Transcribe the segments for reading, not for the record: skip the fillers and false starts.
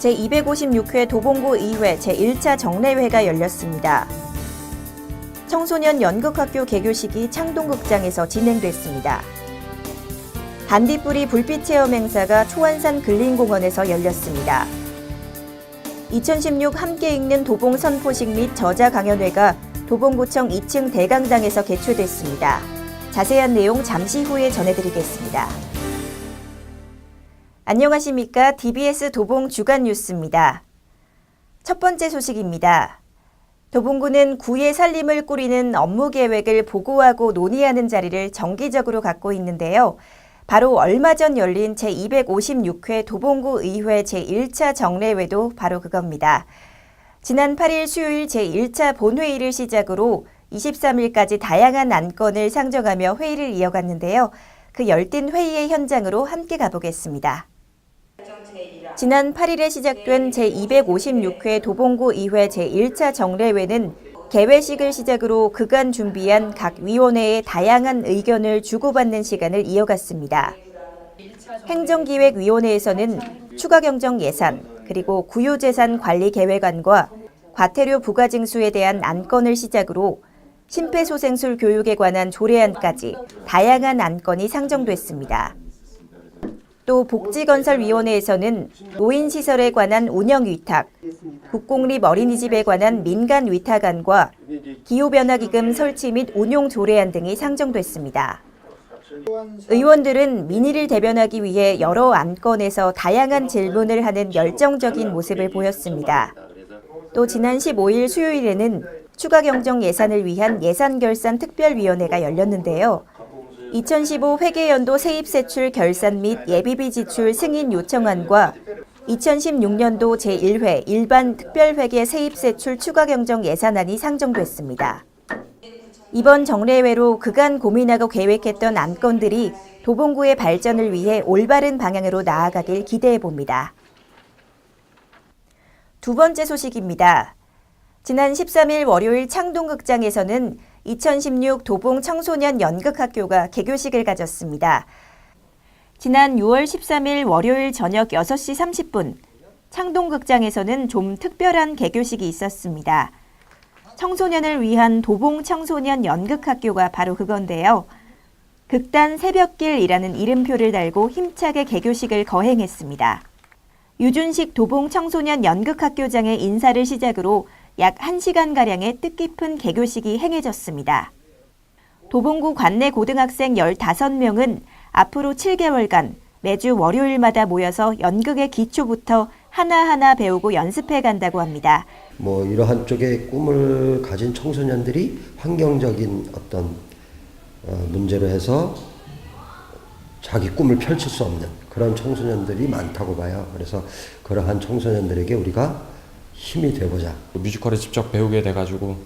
제256회 도봉구 의회 제1차 정례회가 열렸습니다. 청소년 연극학교 개교식이 창동극장에서 진행됐습니다. 반딧불이 불빛 체험 행사가 초안산 근린공원에서 열렸습니다. 2016 함께 읽는 도봉 선포식 및 저자 강연회가 도봉구청 2층 대강당에서 개최됐습니다. 자세한 내용 잠시 후에 전해드리겠습니다. 안녕하십니까? DBS 도봉 주간 뉴스입니다. 첫 번째 소식입니다. 도봉구는 구의 살림을 꾸리는 업무 계획을 보고하고 논의하는 자리를 정기적으로 갖고 있는데요. 바로 얼마 전 열린 제256회 도봉구 의회 제1차 정례회도 바로 그겁니다. 지난 8일 수요일 제1차 본회의를 시작으로 23일까지 다양한 안건을 상정하며 회의를 이어갔는데요. 그 열띤 회의의 현장으로 함께 가보겠습니다. 지난 8일에 시작된 제256회 도봉구 의회 제1차 정례회는 개회식을 시작으로 그간 준비한 각 위원회의 다양한 의견을 주고받는 시간을 이어갔습니다. 행정기획위원회에서는 추가경정 예산, 그리고 구유재산관리계획안과 과태료 부과징수에 대한 안건을 시작으로 심폐소생술 교육에 관한 조례안까지 다양한 안건이 상정됐습니다. 또 복지건설위원회에서는 노인시설에 관한 운영위탁, 국공립 어린이집에 관한 민간위탁안과 기후변화기금 설치 및 운용 조례안 등이 상정됐습니다. 의원들은 민의를 대변하기 위해 여러 안건에서 다양한 질문을 하는 열정적인 모습을 보였습니다. 또 지난 15일 수요일에는 추가경정 예산을 위한 예산결산특별위원회가 열렸는데요. 2015 회계연도 세입세출 결산 및 예비비 지출 승인 요청안과 2016년도 제1회 일반 특별회계 세입세출 추가경정 예산안이 상정됐습니다. 이번 정례회로 그간 고민하고 계획했던 안건들이 도봉구의 발전을 위해 올바른 방향으로 나아가길 기대해봅니다. 두 번째 소식입니다. 지난 13일 월요일 창동극장에서는 2016 도봉 청소년 연극학교가 개교식을 가졌습니다. 지난 6월 13일 월요일 저녁 6시 30분, 창동극장에서는 좀 특별한 개교식이 있었습니다. 청소년을 위한 도봉 청소년 연극학교가 바로 그건데요. 극단 새벽길이라는 이름표를 달고 힘차게 개교식을 거행했습니다. 유준식 도봉 청소년 연극학교장의 인사를 시작으로 약 1시간가량의 뜻깊은 개교식이 행해졌습니다. 도봉구 관내 고등학생 15명은 앞으로 7개월간 매주 월요일마다 모여서 연극의 기초부터 하나하나 배우고 연습해 간다고 합니다. 이러한 쪽에 꿈을 가진 청소년들이 환경적인 어떤 문제로 해서 자기 꿈을 펼칠 수 없는 그런 청소년들이 많다고 봐요. 그래서 그러한 청소년들에게 우리가 힘이 되고자. 뮤지컬을 직접 배우게 돼가지고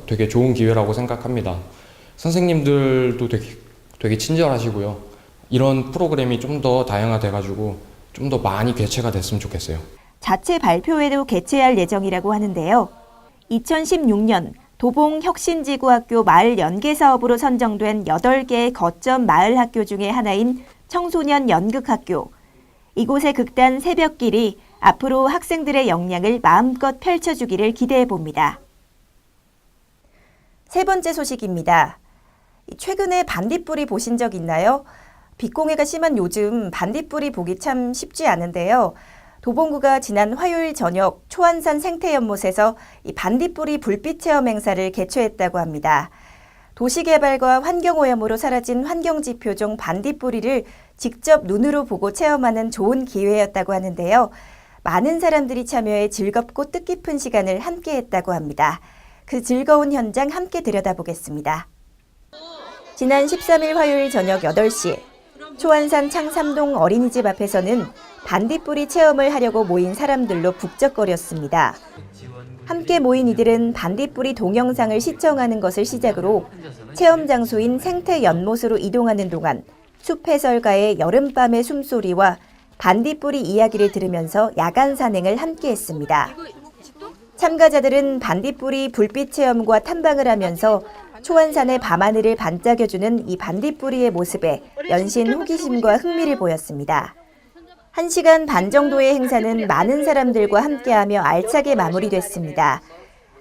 되게 좋은 기회라고 생각합니다. 선생님들도 되게 친절하시고요. 이런 프로그램이 좀 더 다양화돼가지고 좀 더 많이 개최가 됐으면 좋겠어요. 자체 발표회도 개최할 예정이라고 하는데요. 2016년 도봉 혁신지구학교 마을 연계 사업으로 선정된 8개의 거점 마을 학교 중에 하나인 청소년 연극학교. 이곳의 극단 새벽길이 앞으로 학생들의 역량을 마음껏 펼쳐주기를 기대해봅니다. 세 번째 소식입니다. 최근에 반딧불이 보신 적 있나요? 빛공해가 심한 요즘 반딧불이 보기 참 쉽지 않은데요. 도봉구가 지난 화요일 저녁 초안산 생태연못에서 이 반딧불이 불빛 체험 행사를 개최했다고 합니다. 도시개발과 환경오염으로 사라진 환경지표종 반딧불이를 직접 눈으로 보고 체험하는 좋은 기회였다고 하는데요. 많은 사람들이 참여해 즐겁고 뜻깊은 시간을 함께했다고 합니다. 그 즐거운 현장 함께 들여다보겠습니다. 지난 13일 화요일 저녁 8시, 초안산 창삼동 어린이집 앞에서는 반딧불이 체험을 하려고 모인 사람들로 북적거렸습니다. 함께 모인 이들은 반딧불이 동영상을 시청하는 것을 시작으로 체험 장소인 생태연못으로 이동하는 동안 숲 해설가의 여름밤의 숨소리와 반딧불이 이야기를 들으면서 야간 산행을 함께 했습니다. 참가자들은 반딧불이 불빛 체험과 탐방을 하면서 초안산의 밤하늘을 반짝여주는 이 반딧불이의 모습에 연신 호기심과 흥미를 보였습니다. 1시간 반 정도의 행사는 많은 사람들과 함께하며 알차게 마무리됐습니다.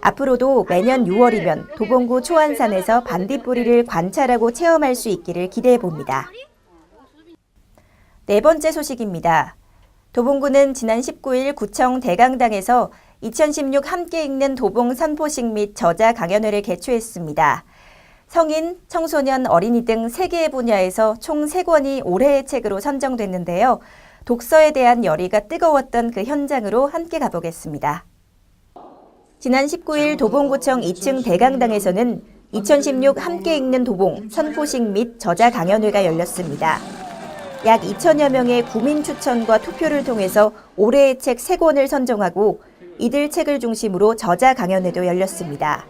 앞으로도 매년 6월이면 도봉구 초안산에서 반딧불이를 관찰하고 체험할 수 있기를 기대해 봅니다. 네 번째 소식입니다. 도봉구는 지난 19일 구청 대강당에서 2016 함께 읽는 도봉 선포식 및 저자 강연회를 개최했습니다. 성인, 청소년, 어린이 등 3개의 분야에서 총 3권이 올해의 책으로 선정됐는데요. 독서에 대한 열의가 뜨거웠던 그 현장으로 함께 가보겠습니다. 지난 19일 도봉구청 2층 대강당에서는 2016 함께 읽는 도봉 선포식 및 저자 강연회가 열렸습니다. 약 2천여 명의 구민 추천과 투표를 통해서 올해의 책 3권을 선정하고 이들 책을 중심으로 저자 강연회도 열렸습니다.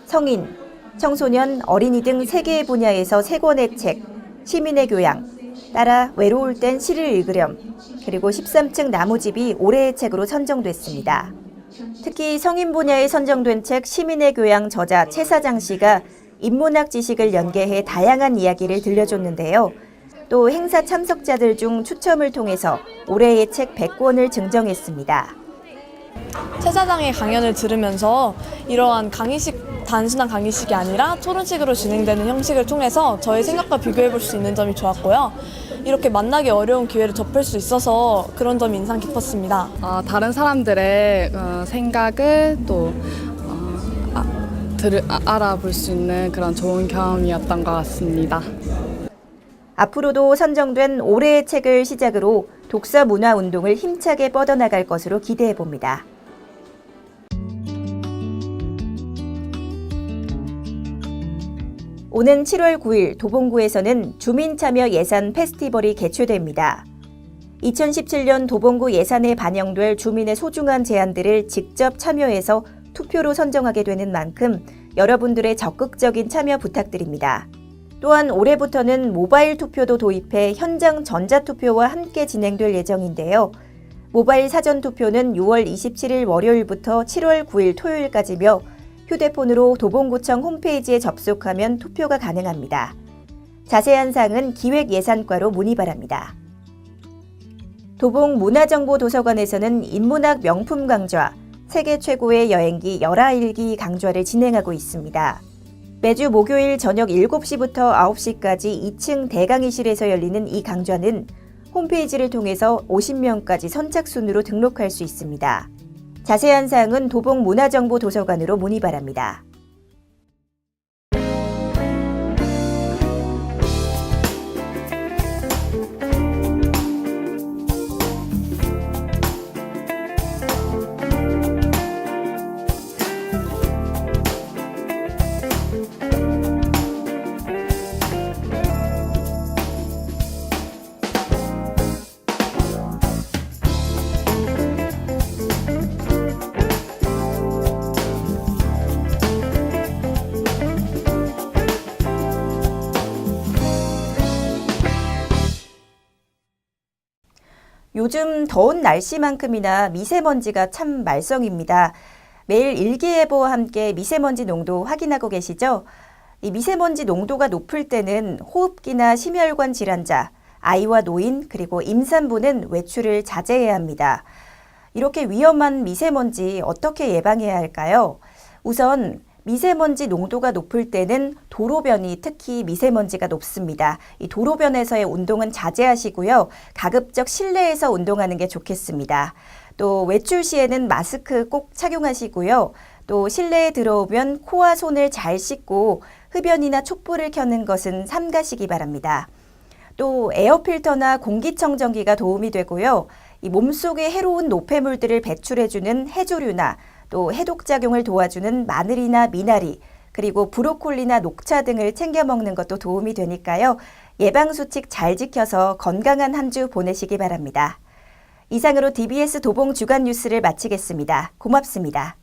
성인, 청소년, 어린이 등 3개의 분야에서 3권의 책, 시민의 교양, 따라 외로울 땐 시를 읽으렴, 그리고 13층 나무집이 올해의 책으로 선정됐습니다. 특히 성인 분야에 선정된 책 시민의 교양 저자 최사장 씨가 인문학 지식을 연계해 다양한 이야기를 들려줬는데요. 또 행사 참석자들 중 추첨을 통해서 올해의 책 100권을 증정했습니다. 최 사장의 강연을 들으면서 이러한 단순한 강의식이 아니라 토론식으로 진행되는 형식을 통해서 저의 생각과 비교해 볼 수 있는 점이 좋았고요. 이렇게 만나기 어려운 기회를 접할 수 있어서 그런 점이 인상 깊었습니다. 다른 사람들의 생각을 또 알아볼 수 있는 그런 좋은 경험이었던 것 같습니다. 앞으로도 선정된 올해의 책을 시작으로 독서 문화 운동을 힘차게 뻗어나갈 것으로 기대해 봅니다. 오는 7월 9일 도봉구에서는 주민참여 예산 페스티벌이 개최됩니다. 2017년 도봉구 예산에 반영될 주민의 소중한 제안들을 직접 참여해서 투표로 선정하게 되는 만큼 여러분들의 적극적인 참여 부탁드립니다. 또한 올해부터는 모바일 투표도 도입해 현장 전자투표와 함께 진행될 예정인데요. 모바일 사전투표는 6월 27일 월요일부터 7월 9일 토요일까지며 휴대폰으로 도봉구청 홈페이지에 접속하면 투표가 가능합니다. 자세한 사항은 기획예산과로 문의 바랍니다. 도봉문화정보도서관에서는 인문학 명품 강좌, 세계 최고의 여행기 열하일기 강좌를 진행하고 있습니다. 매주 목요일 저녁 7시부터 9시까지 2층 대강의실에서 열리는 이 강좌는 홈페이지를 통해서 50명까지 선착순으로 등록할 수 있습니다. 자세한 사항은 도봉문화정보도서관으로 문의 바랍니다. 요즘 더운 날씨만큼이나 미세먼지가 참 말썽입니다. 매일 일기예보와 함께 미세먼지 농도 확인하고 계시죠? 이 미세먼지 농도가 높을 때는 호흡기나 심혈관 질환자, 아이와 노인, 그리고 임산부는 외출을 자제해야 합니다. 이렇게 위험한 미세먼지 어떻게 예방해야 할까요? 우선 미세먼지 농도가 높을 때는 도로변이 특히 미세먼지가 높습니다. 이 도로변에서의 운동은 자제하시고요. 가급적 실내에서 운동하는 게 좋겠습니다. 또 외출 시에는 마스크 꼭 착용하시고요. 또 실내에 들어오면 코와 손을 잘 씻고 흡연이나 촛불을 켜는 것은 삼가시기 바랍니다. 또 에어필터나 공기청정기가 도움이 되고요. 이 몸속에 해로운 노폐물들을 배출해주는 해조류나 또 해독작용을 도와주는 마늘이나 미나리, 그리고 브로콜리나 녹차 등을 챙겨 먹는 것도 도움이 되니까요. 예방수칙 잘 지켜서 건강한 한 주 보내시기 바랍니다. 이상으로 DBS 도봉 주간 뉴스를 마치겠습니다. 고맙습니다.